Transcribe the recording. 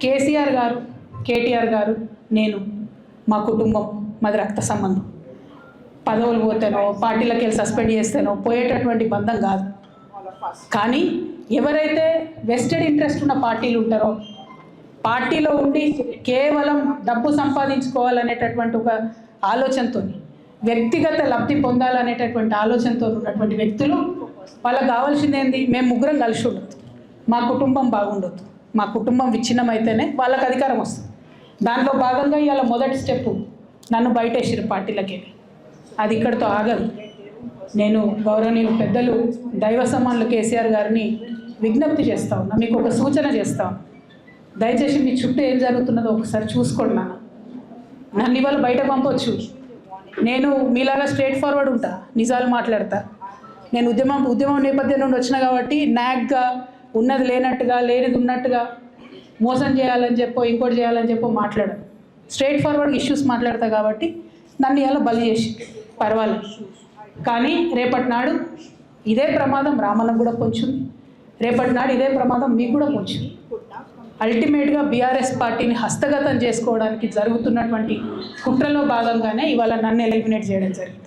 కేసీఆర్ గారు, కేటీఆర్ గారు, నేను, మా కుటుంబం, మాది రక్త సంబంధం. పదవులు పోతేనో పార్టీలకు వెళ్ళి సస్పెండ్ చేస్తేనో పోయేటటువంటి బంధం కాదు. కానీ ఎవరైతే వెస్టెడ్ ఇంట్రెస్ట్ ఉన్న పార్టీలు ఉంటారో, పార్టీలో ఉండి కేవలం డబ్బు సంపాదించుకోవాలనేటటువంటి ఒక ఆలోచనతో, వ్యక్తిగత లబ్ధి పొందాలనేటటువంటి ఆలోచనతో ఉన్నటువంటి వ్యక్తులు, వాళ్ళకి కావాల్సింది ఏంది? మేము ముగ్గురం కలిసి ఉండొద్దు, మా కుటుంబం బాగుండొద్దు, మా కుటుంబం విచ్ఛిన్నమైతేనే వాళ్ళకి అధికారం వస్తుంది. దాంట్లో భాగంగా ఇవాళ మొదటి స్టెప్ నన్ను బయటేసిరు పార్టీలకి. అది ఇక్కడితో ఆగదు. నేను గౌరవనీయులు పెద్దలు దైవ సమానులు కేసీఆర్ గారిని విజ్ఞప్తి చేస్తా ఉన్నా, మీకు ఒక సూచన చేస్తా ఉన్నా. దయచేసి మీ చుట్టూ ఏం జరుగుతున్నదో ఒకసారి చూసుకోండి. నన్ను ఇవాళ బయట పంపొచ్చు, నేను మీలాగా స్ట్రేట్ ఫార్వర్డ్ ఉంటా, నిజాలు మాట్లాడతా. నేను ఉద్యమం నేపథ్యం నుండి వచ్చిన కాబట్టి నాగ్గా ఉన్నది లేనట్టుగా, లేనిది ఉన్నట్టుగా, మోసం చేయాలని చెప్పో ఇంకోటి చేయాలని చెప్పో మాట్లాడను. స్ట్రేట్ ఫార్వర్డ్ ఇష్యూస్ మాట్లాడతా కాబట్టి నన్ను ఇలా బలి చేసి పర్వాలేదు. కానీ రేపటి నాడు ఇదే ప్రమాదం రామన్నకు కూడా పొంచుంది, రేపటి నాడు ఇదే ప్రమాదం మీకు కూడా పొంచుంది. అల్టిమేట్గా బీఆర్ఎస్ పార్టీని హస్తగతం చేసుకోవడానికి జరుగుతున్నటువంటి కుట్రలో భాగంగానే ఇవాళ నన్ను ఎలిమినేట్ చేయడం జరిగింది.